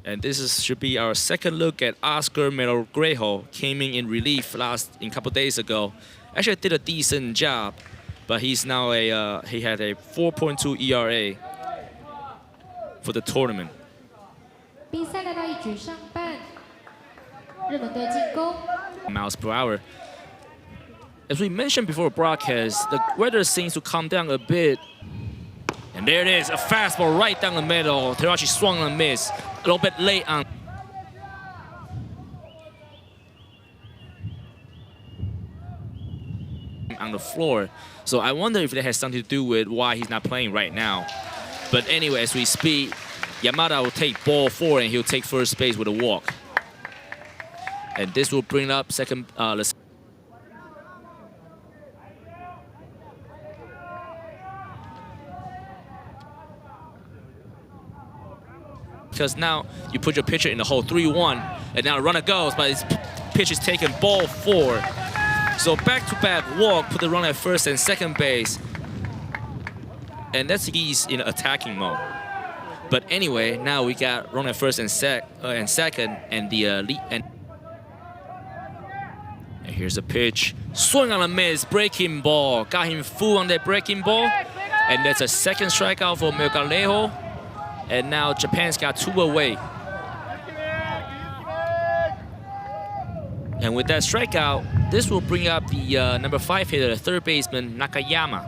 And should be our second look at Oscar Melogrejo. Came in relief a couple days ago. Actually did a decent job, but he's now he had a 4.2 ERA for the tournament. 比赛来到一局上半，日本队进攻。Miles per hour. As we mentioned before broadcast, the weather seems to calm down a bit. And there it is, a fastball right down the middle. Terashi swung and missed. A little bit late on the floor. So I wonder if that has something to do with why he's not playing right now. But anyway, as we speak, Yamada will take ball 4 and he'll take first base with a walk. And this will bring up second. Because now you put your pitcher in the hole 3-1, and now the runner goes, but his pitch is taken ball 4. So back-to-back walk, put the runner at first and second base. And that's he's in attacking mode. But anyway, now we got runner at first and second, and the lead. And here's a pitch, swing on a miss, breaking ball. Got him full on that breaking ball, and that's a second strikeout for Melogrejo. And now Japan's got 2 away. And with that strikeout, this will bring up the number 5 hitter, third baseman Nakayama.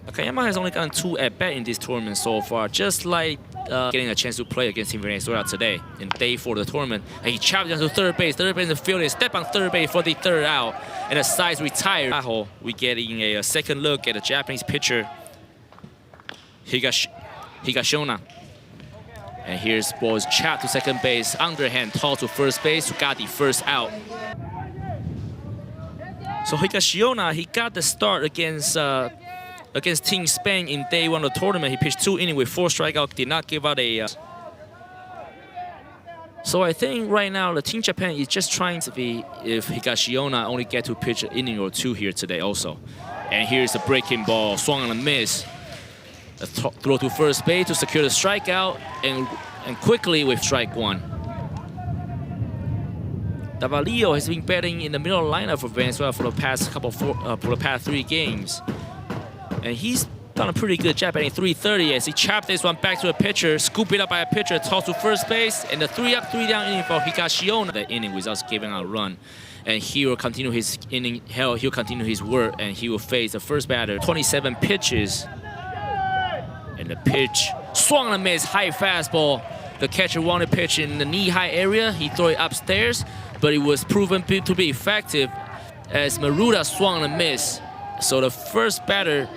Nakayama has only gotten 2 at-bats in this tournament so far, just like getting a chance to play against Team Venezuela today in day 4 of the tournament. And he chopped down to third base in the field, step on third base for the third out, and the side's retired. We're getting a second look at the Japanese pitcher, Higashioka. And here's ball's chopped to second base, underhand toss to first base, who got the first out. So Higashioka, he got the start against Team Spain in day 1 of the tournament. He pitched 2 innings with 4 strikeouts, did not give out a... So I think right now the Team Japan is just trying to be if Higashioka only get to pitch an inning or 2 here today also. And here's the breaking ball, swung on a miss. A throw to first base to secure the strikeout, and quickly with strike 1. Davalillo has been batting in the middle lineup for Venezuela for the past 3 games. And he's done a pretty good job batting 330 as he chopped this one back to a pitcher, scoop it up by a pitcher, toss to first base, and the 3-up, 3-down inning for Higashioka. That inning without giving out a run. And he will continue his inning, he'll continue his work, and he will face the first batter. 27 pitches. And the pitch, swung and a miss, high fastball. The catcher wanted pitch in the knee-high area. He threw it upstairs, but it was proven to be effective as Maruda swung and a miss. So the first batter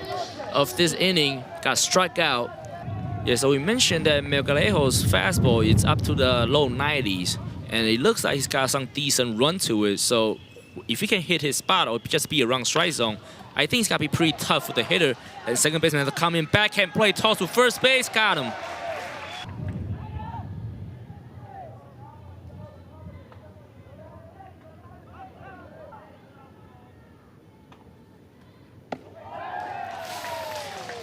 of this inning got struck out. Yeah, so we mentioned that Melogrejo's fastball is up to the low 90s, and it looks like he's got some decent run to it. So if he can hit his spot or just be around strike zone, I think it's got to be pretty tough for the hitter. And second baseman has to come in, backhand play, toss to first base, got him.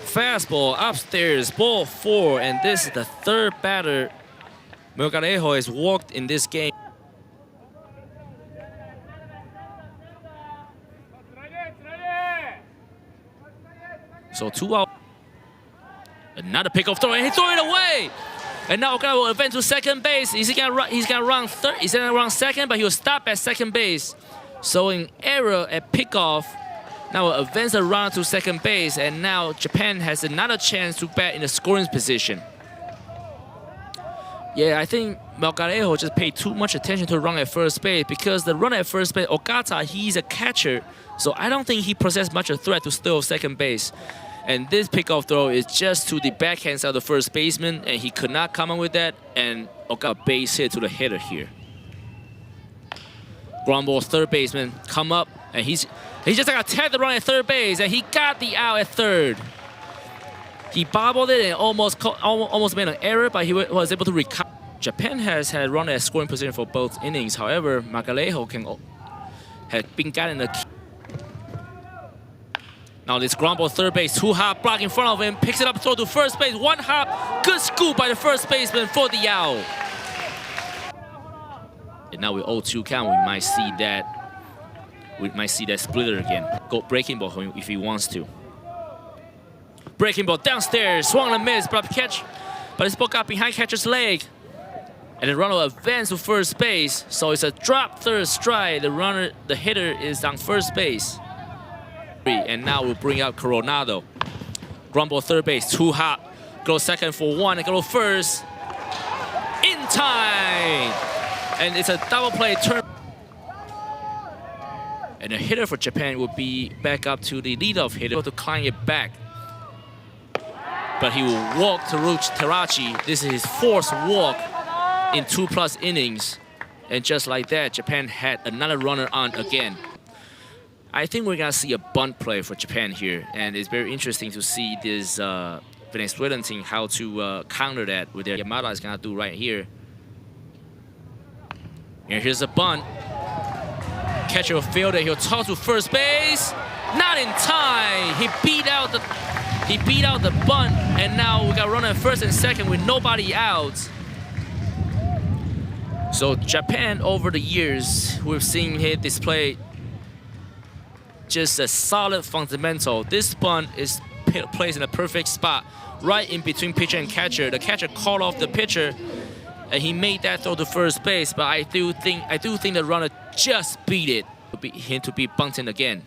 Fastball upstairs, ball 4, and this is the 3rd batter Melogrejo has walked in this game. So 2 out. Another pickoff throw, and he threw it away. And now Okada will advance to second base. He's gonna run third. He's gonna run second, but he will stop at second base. So an error at pickoff. Now we'll advance the runner to second base, and now Japan has another chance to bat in the scoring position. Yeah, I think Melogrejo just paid too much attention to the run at first base, because the runner at first base, Okata, he's a catcher, so I don't think he possessed much of a threat to steal second base. And this pickoff throw is just to the backhand side of the first baseman, and he could not come up with that, and Okata base hit to the hitter here. Ground ball, third baseman, come up, and he just got tapped the run at third base, and he got the out at third. He bobbled it and almost made an error, but he was able to recover. Japan has had run at scoring position for both innings. However, Melogrejo had been gotten a Now this ground ball third base, 2 hop, block in front of him, picks it up, throw to first base, 1 hop, good scoop by the first baseman for the out. And now with 0-2 count, we might see that splitter again. Go breaking ball if he wants to. Breaking ball downstairs, swung and missed, but this ball got behind catcher's leg. And the runner advanced to first base, so it's a drop third strike. The hitter is on first base. And now we'll bring out Coronado. Ground ball third base, 2 hop. Go second for 1 and go first. In time! And it's a double play turn. And the hitter for Japan will be back up to the leadoff hitter to climb it back. But he will walk Terachi. This is his 4th walk in 2+ innings. And just like that, Japan had another runner on again. I think we're gonna see a bunt play for Japan here, and it's very interesting to see this Venezuelan team how to counter that with their Yamada is gonna do right here. And here's a bunt. Catcher will field it. He'll toss to first base. Not in time. He beat out the bunt, and now we got runner at first and second with nobody out. So Japan over the years, we've seen him display just a solid fundamental. This bunt is placed in a perfect spot, right in between pitcher and catcher. The catcher called off the pitcher, and he made that throw to first base. But I do think the runner just beat it. Him to be bunting again.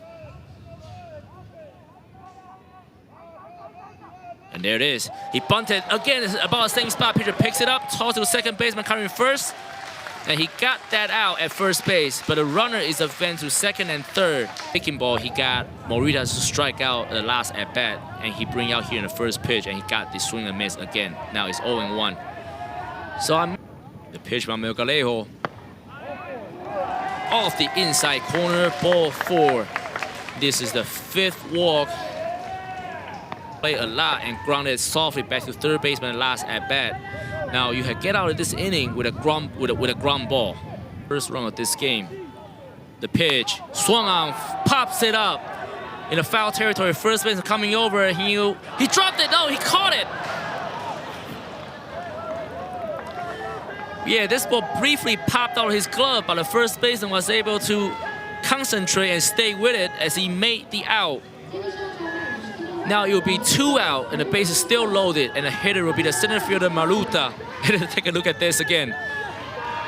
And there it is. He bunted again. It's about the same spot. Pitcher picks it up, tosses to the second baseman, covering first. And he got that out at first base, but the runner is advanced to second and third. Picking ball, he got Morita to strike out the last at bat, and he bring out here in the first pitch, and he got the swing and miss again. Now it's 0-1. So the pitch by Melgalejo off the inside corner, ball 4. This is the 5th walk. Play a lot and grounded softly back to third baseman last at bat. Now you get out of this inning with a ground ball. First run of this game. The pitch swung on, pops it up in the foul territory. First baseman coming over. He dropped it. No, he caught it. Yeah, this ball briefly popped out of his glove, but the first baseman was able to concentrate and stay with it as he made the out. Now it will be 2 out, and the base is still loaded, and the hitter will be the center fielder Maruta. Take a look at this again.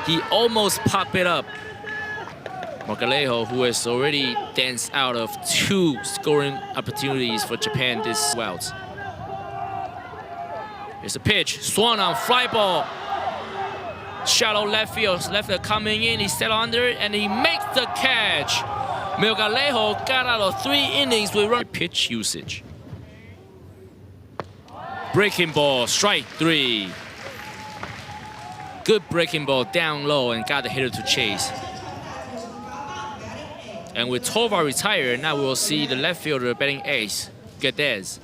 He almost popped it up. Melgalejo, who has already danced out of 2 scoring opportunities for Japan this route. Here's a pitch, swung on, fly ball. Shallow left field, coming in, he settled under it, and he makes the catch. Melgalejo got out of 3 innings with run pitch usage. Breaking ball, strike 3. Good breaking ball down low and got the hitter to chase. And with Tovar retired, now we will see the left fielder batting ace, Guedes.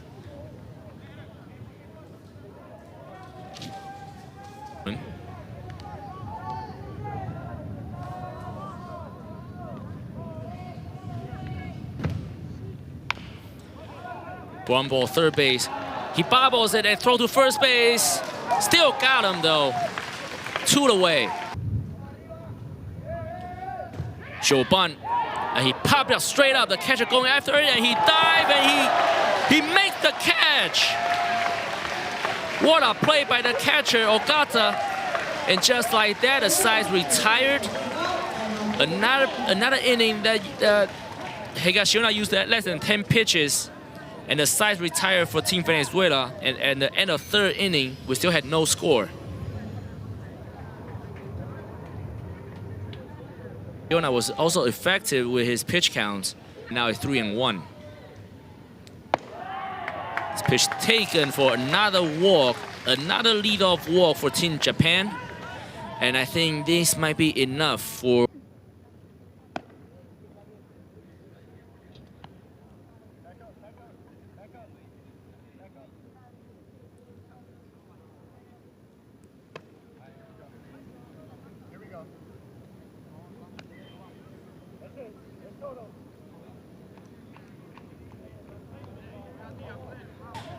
Ground ball third base. He bobbles it and throw to first base. Still got him though. 2 away. Show bunt. And he popped it up straight up. The catcher going after it, and he dived and he makes the catch. What a play by the catcher, Ogata. And just like that, the side's retired. Another inning that Higashioka used less than 10 pitches. And the sides retired for Team Venezuela. And at the end of 3rd inning, we still had no score. Yona was also effective with his pitch counts. Now it's 3-1. This pitch taken for another walk, another leadoff walk for Team Japan. And I think this might be enough for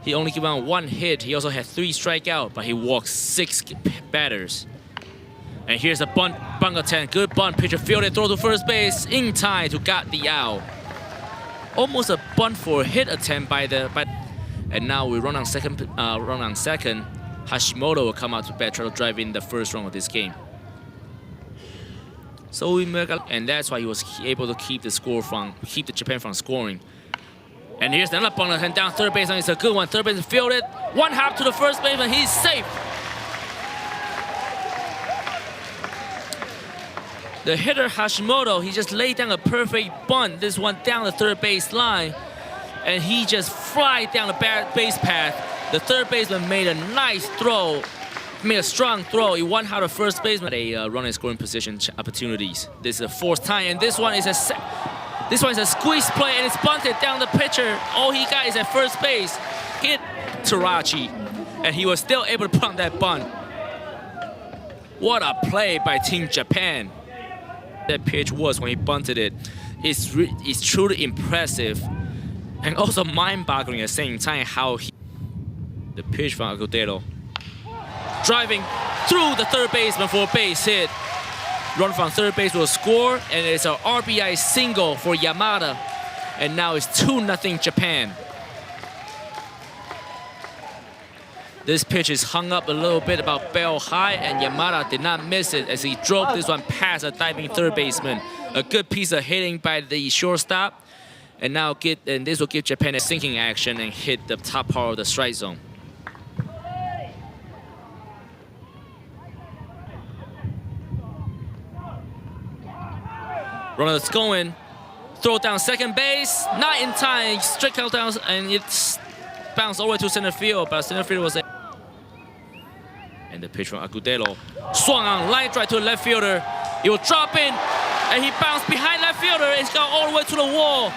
He only gave out 1 hit. He also had 3 strikeouts, but he walked 6 batters. And here's a bunt attempt. Good bunt. Pitcher fielded, throw to first base in time to get the out. Almost a bunt for a hit attempt by and now we run on second. Hashimoto will come out to bat, try to drive in the first run of this game. So and that's why he was able to keep the Japan from scoring. And here's another bunt attempt down third base, and it's a good one. Third base fielded, 1 hop to the first baseman. He's safe. The hitter Hashimoto, he just laid down a perfect bunt. This one down the third base line, and he just flied down the base path. The third baseman made a nice throw, made a strong throw. He won out of first baseman. A running scoring position opportunities. This is the 4th time, and this one is a squeeze play, and it's bunted down the pitcher. All he got is at first base. Hit Tarachi, and he was still able to put on that bunt. What a play by Team Japan. That pitch was when he bunted it. It's truly impressive and also mind-boggling at the same time how the pitch from Agudelo. Driving through the third baseman for a base hit. Run from third base will score, and it's an RBI single for Yamada. And now it's 2-0 Japan. This pitch is hung up a little bit about bell high, and Yamada did not miss it as he drove this one past a diving third baseman. A good piece of hitting by the shortstop, and this will give Japan a sinking action and hit the top part of the strike zone. Runner's going, throw down second base, not in time, straight out down, and it's bounced all the way to center field, but center field was. And the pitch from Agudelo swung on line drive to the left fielder. He will drop in, and he bounced behind left fielder. It's gone all the way to the wall.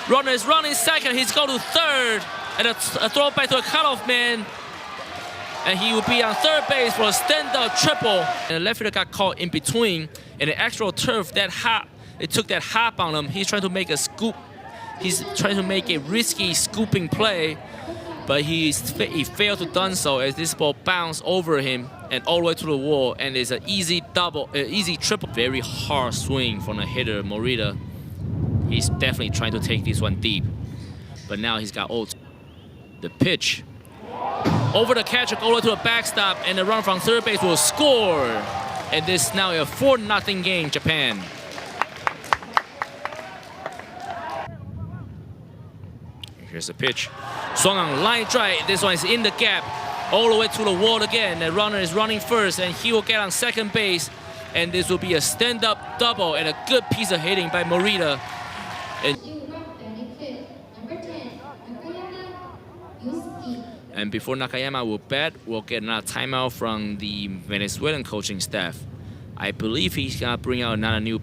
Runner is running second. He's going to third, and a throw back to a cutoff man. And he will be on third base for a stand-up triple. And the left fielder got caught in between, and the actual turf it took that hop on him. He's trying to make a scoop. He's trying to make a risky scooping play, but he failed to do so as this ball bounced over him and all the way to the wall, and it's an easy triple. Very hard swing from the hitter Morita. He's definitely trying to take this one deep, but now he's got ult. The pitch over the catcher, all the way to the backstop, and the run from third base will score. And this is now a 4-0 game, Japan. Here's the pitch. Swung on line drive. This one is in the gap. All the way to the wall again. The runner is running first, and he will get on second base. And this will be a stand-up double and a good piece of hitting by Morita. And before Nakayama will bat, we'll get another timeout from the Venezuelan coaching staff. I believe he's gonna bring out another new.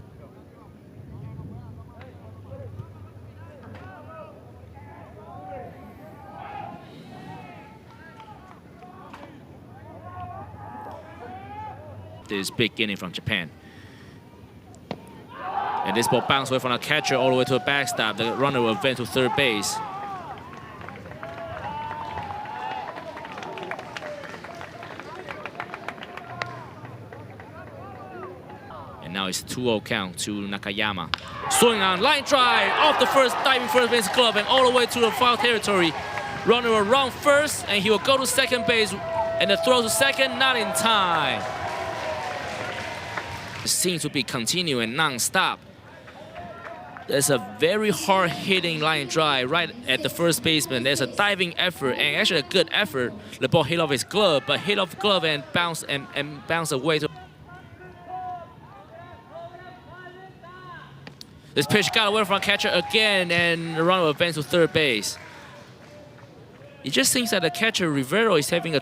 This big inning from Japan. And this ball bounced away from the catcher all the way to the backstop. The runner will advance to third base. And now it's 2-0 count to Nakayama. Swing on line drive off the diving first base glove and all the way to the foul territory. Runner will run first, and he will go to second base, and the throw to second, not in time. It seems to be continuing non-stop. There's a very hard-hitting line drive right at the first baseman. There's a diving effort, and actually a good effort. The ball hit off his glove, but hit off the glove and bounce away to. This pitch got away from the catcher again, and the runner will advance to third base. It just seems that the catcher Rivero is having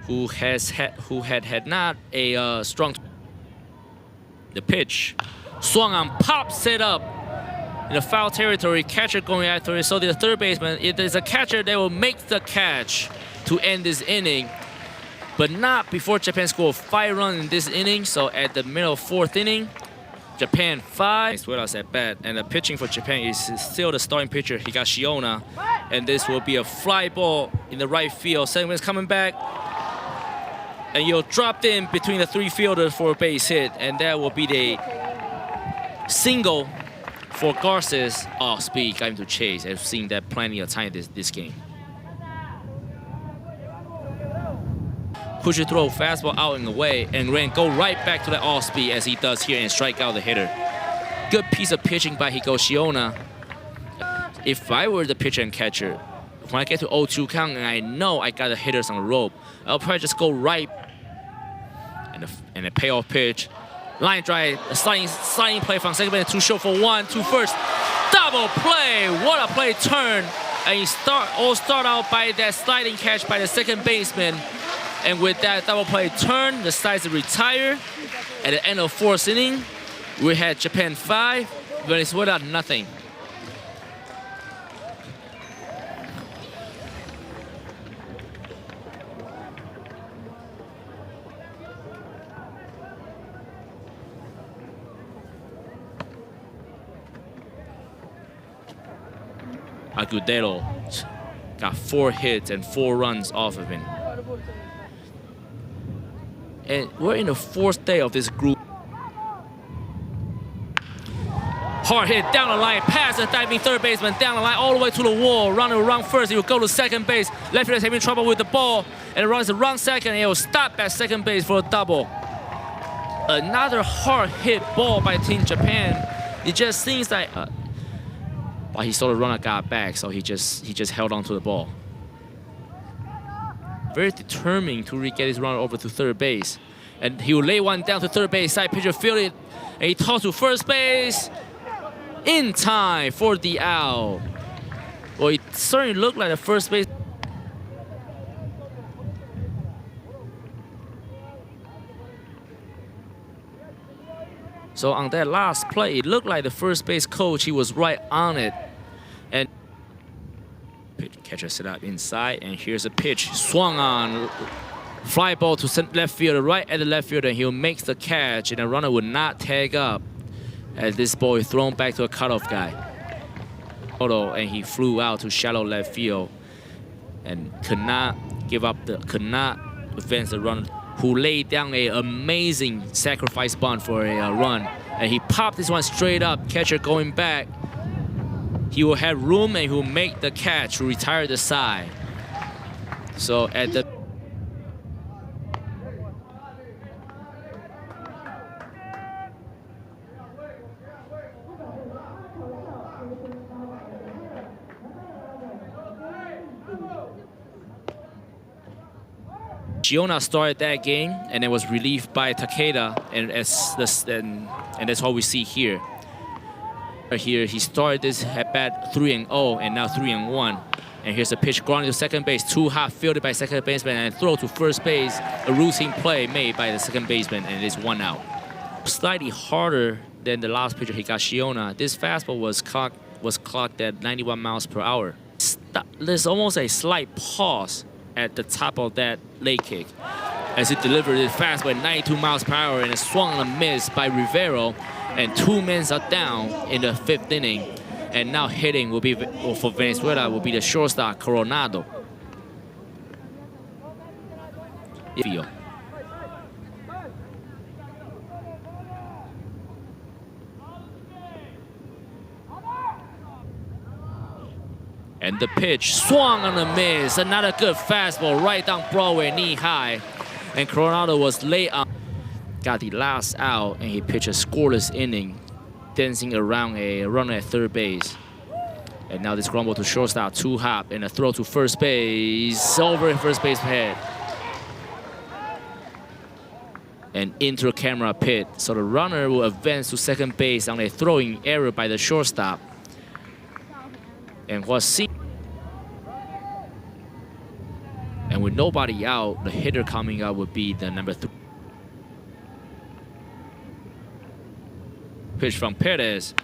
who had not a strong. The pitch swung on, pop set up in the foul territory. Catcher going after it. So the third baseman, if there's a catcher, they will make the catch to end this inning, but not before Japan scored 5 runs in this inning. So at the middle of 4th inning, Japan 5. Venezuela's at bat, and the pitching for Japan is still the starting pitcher Higashiona, and this will be a fly ball in the right field. Second base coming back, and you're dropped in between the three fielders for a base hit, and that will be the single for Garces. Off speed, got him to chase. I've seen that plenty of time this game. Push your throw, fastball out and away, and then go right back to the off speed as he does here and strike out the hitter. Good piece of pitching by Higashiona. If I were the pitcher and catcher, when I get to 0-2 count and I know I got the hitters on the rope, I'll probably just go right and a payoff pitch. Line drive, a sliding play from second base, too short for 1-2 first. Double play, what a play turn. And you start out by that sliding catch by the second baseman. And with that double play turn, the sides retire. At the end of fourth inning, we had Japan 5, Venezuela nothing. Agudelo got 4 hits and 4 runs off of him. And we're in the 4th day of this group. Hard hit down the line, past the diving third baseman, down the line all the way to the wall. Runner will run first, he will go to second base. Left fielder is having trouble with the ball, and it runs the wrong second, and it will stop at second base for a double. Another hard hit ball by Team Japan. It just seems like, but he saw the runner got back, so he just held on to the ball. Very determined to get his runner over to third base. And he will lay one down to third base. Side pitcher fielded, and he tossed to first base. In time for the out. Well, it certainly looked like the first base. So on that last play, it looked like the first base coach, he was right on it. And catcher set up inside, and here's a pitch. Swung on. Fly ball to left fielder, right at the left fielder, and he'll make the catch, and the runner would not tag up. As this ball is thrown back to a cutoff guy. And he flew out to shallow left field and could not advance the runner, who laid down an amazing sacrifice bunt for a run. And he popped this one straight up, catcher going back. He will have room and he will make the catch to retire the side. So at the Giona started that game and it was relieved by Takeda, and that's what we see here. Here he started this at bat 3-0 and now 3-1. And here's a pitch grounded to second base, too hot, fielded by second baseman, and throw to first base. A routine play made by the second baseman, and it is 1 out. Slightly harder than the last pitcher Higashiona. This fastball was clocked at 91 miles per hour. There's almost a slight pause at the top of that leg kick as he delivered it fastball at 92 miles per hour, and a swung and a miss by Rivero, and 2 men are down in the 5th inning. And now hitting will be for Venezuela will be the shortstop Coronado. And the pitch swung on a miss. Another good fastball right down Broadway, knee high. And Coronado was late on. Got the last out, and he pitched a scoreless inning, dancing around a runner at third base. And now this ground ball to shortstop, too hot, and a throw to first base, over first base head. And into a camera pit. So the runner will advance to second base on a throwing error by the shortstop. And what's seen. And with nobody out, the hitter coming out would be the number 3. Pitch from Perez.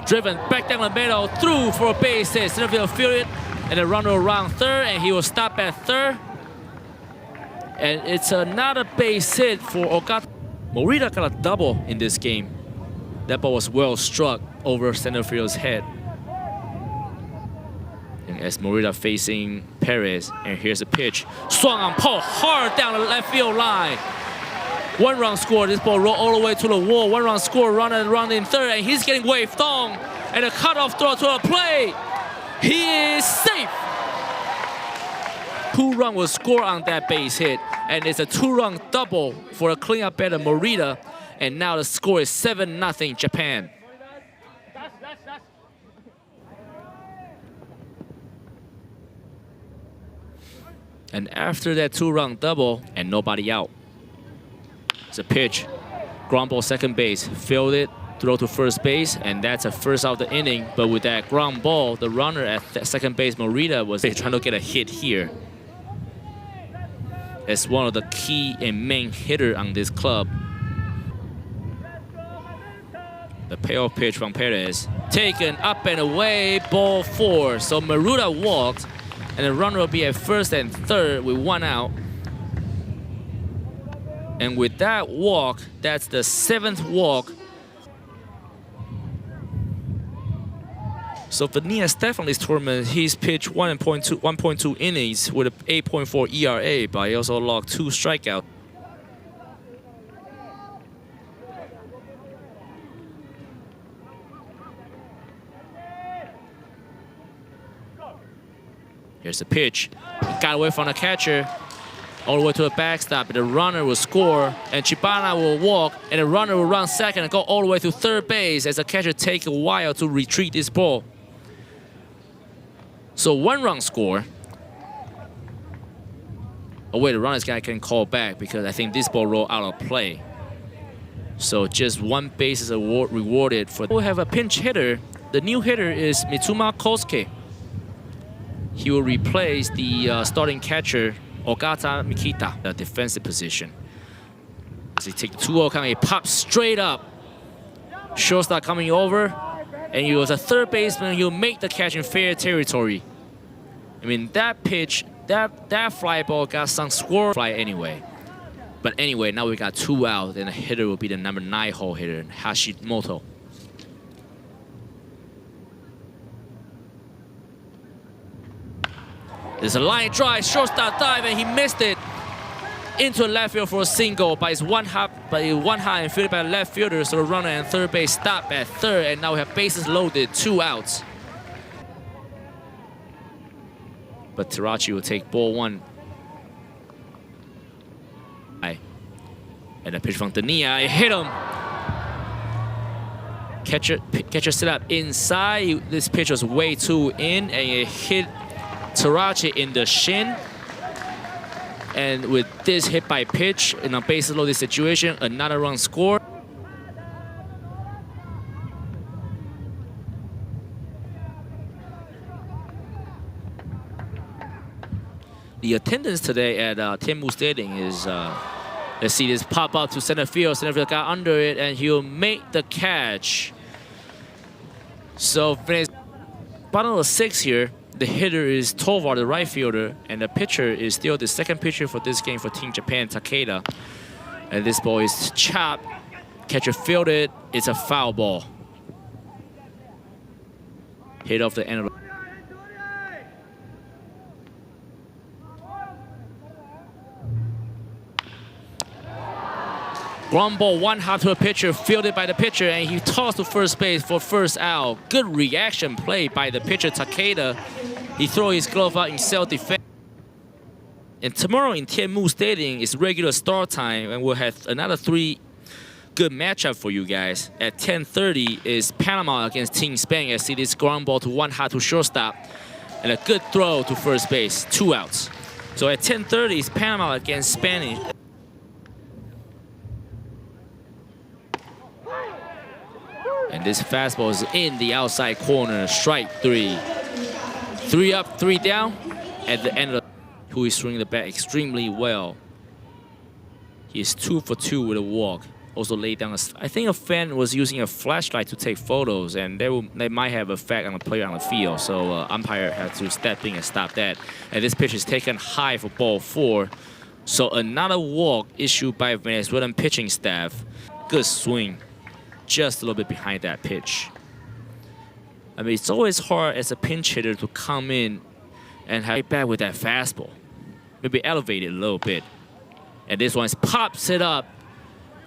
Driven back down the middle, through for a base hit. Center field fielded, and the runner around third, and he will stop at third. And it's another base hit for Ogata. Morita got a double in this game. That ball was well struck over center field's head. And as Morita facing Perez, and here's a pitch. Swung on Paul hard down the left field line. 1-run score. This ball rolled all the way to the wall. 1-run score, runner in third, and he's getting waved on. And a cutoff throw to the plate. He is safe. 2-run will score on that base hit, and it's a 2-run double for a cleanup batter Morita. And now the score is 7-0 Japan. And after that 2-run double and nobody out, it's a pitch. Ground ball second base, fielded, throw to first base, and that's a first out of the inning. But with that ground ball, the runner at second base, Morita, was trying to get a hit here. As one of the key and main hitter on this club. The payoff pitch from Perez. Taken up and away, ball 4. So Morita walked, and the runner will be at first and third with 1 out. And with that walk, that's the 7th walk. So for Nia Steph on this tournament, he's pitched 1.2 innings with an 8.4 ERA, but he also logged 2 strikeouts. Here's the pitch. He got away from the catcher. All the way to the backstop. The runner will score, and Chibana will walk, and the runner will run second and go all the way to third base as the catcher takes a while to retrieve this ball. So 1-run score. Oh wait, the runner's guy can call back because I think this ball rolled out of play. So just 1 base is rewarded for. We'll have a pinch hitter. The new hitter is Mitsuma Kosuke. He will replace the starting catcher Ogata Mikita, the defensive position. As he takes the 2-0 count, he pops straight up. Shortstop coming over, and he was a third baseman. He'll make the catch in fair territory. I mean, that pitch, that fly ball got some squirrel fly anyway. But anyway, now we got 2 out, and the hitter will be the number 9 hole hitter, Hashimoto. There's a line drive, shortstop dive, and he missed it into the left field for a single. But it's one hop and fielded by the left fielder, so the runner and third base stop at third, and now we have bases loaded, 2 outs. But Terachi will take ball 1. And a pitch from Dania, it hit him. Catcher set up inside. This pitch was way too in, and it hit Terachi in the shin. And with this hit by pitch in a bases loaded situation, another run scored. The attendance today at Tianmu Stadium is, let's see this pop up to center field. Center field got under it, and he'll make the catch. So bottom of the 6th here. The hitter is Tovar, the right fielder, and the pitcher is still the second pitcher for this game for Team Japan, Takeda. And this ball is chopped. Catcher fielded. It's a foul ball. Hit off the end of the... Ground ball 1 hop to a pitcher, fielded by the pitcher, and he tossed to first base for first out. Good reaction play by the pitcher, Takeda. He throw his glove out in self-defense. And tomorrow in Tianmu Stadium is regular start time, and we'll have another 3 good matchup for you guys. At 10:30 is Panama against Team Spain. I see this ground ball to 1 hop to shortstop, and a good throw to first base, 2 outs. So at 10:30 is Panama against Spain. And this fastball is in the outside corner, strike 3. 3 up, 3 down. At the end of the, who is swinging the bat extremely well. He is 2 for 2 with a walk. Also laid down I think a fan was using a flashlight to take photos, and they might have effect on the player on the field. So umpire had to step in and stop that. And this pitch is taken high for ball 4. So another walk issued by Venezuelan pitching staff. Good swing. just a little bit behind that pitch. I mean, it's always hard as a pinch hitter to come in and have it back with that fastball. Maybe elevate it a little bit. And this one pops it up.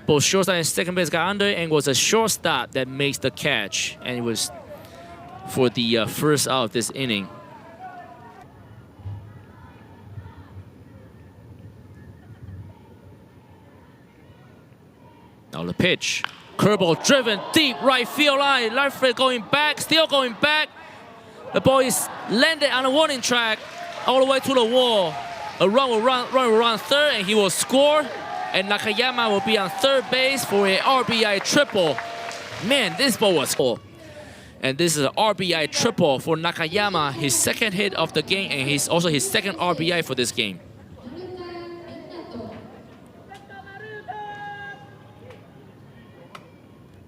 Both shortstop and second base got under, and it was a shortstop that makes the catch. And it was for the first out of this inning. Now the pitch. Curveball driven deep right field line. Left field going back, still going back. The ball is landed on the warning track all the way to the wall. A run will run third, and he will score. And Nakayama will be on third base for a RBI triple. Man, this ball was cool. And this is an RBI triple for Nakayama, his second hit of the game, and he's also his second RBI for this game.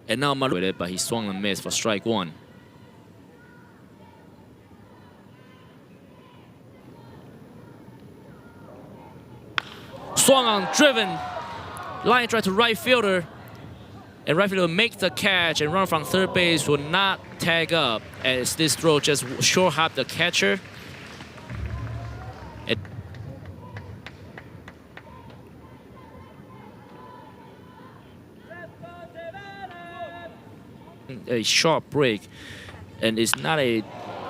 And now Maru with it, but he swung and missed for strike one. Swung on, driven. Line drive to right fielder. And right fielder makes the catch, and run from third base will not tag up, as this throw just short hopped the catcher. A sharp break, and it's not a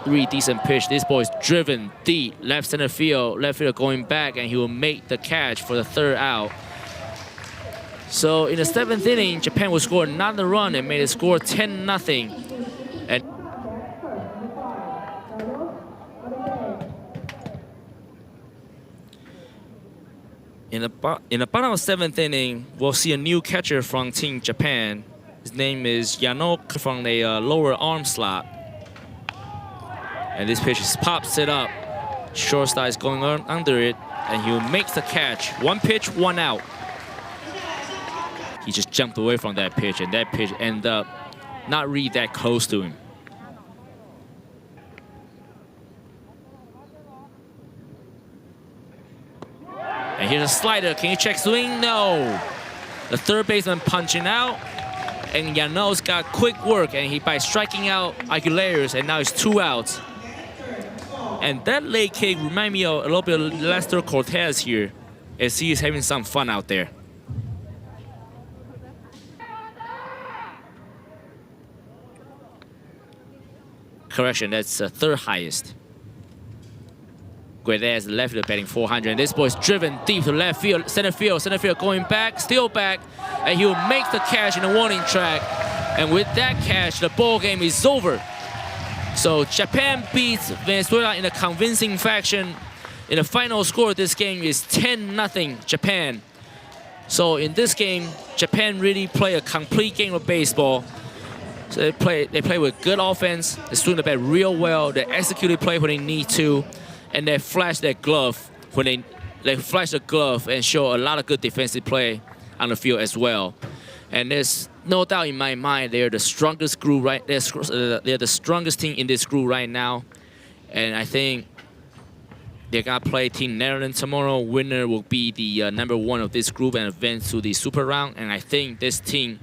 really decent pitch. This ball is driven deep, left center field, left fielder going back, and he will make the catch for the third out. So in the seventh inning, Japan will score another run and made it score 10-0. And in the bottom of the seventh inning, we'll see a new catcher from Team Japan. His name is Yano from the lower arm slot. And this pitch pops it up. Shortstop is going under it, and he'll make the catch. One pitch, one out. He just jumped away from that pitch, and that pitch ended up not really that close to him. And here's a slider. Can you check swing? No. The third baseman punching out. And Yano's got quick work, and he by striking out Aguilares, and now it's 2 outs. And that leg kick reminds me of a little bit of Lester Cortez here, as he is having some fun out there. Correction, that's third highest. Guedes left field batting 400, and this ball is driven deep to left field, center field going back, still back, and he will make the catch in the warning track. And with that catch, the ball game is over. So Japan beats Venezuela in a convincing fashion. In the final score of this game is 10-0 Japan. So in this game, Japan really play a complete game of baseball. So they play with good offense, they swing the bat real well, they execute the play when they need to, and they flash their glove when they flash the glove and show a lot of good defensive play on the field as well. And there's no doubt in my mind they're the strongest group they're the strongest team in this group right now. And I think they're gonna play Team Netherlands tomorrow. Winner will be the #1 of this group and advance to the super round. And I think this team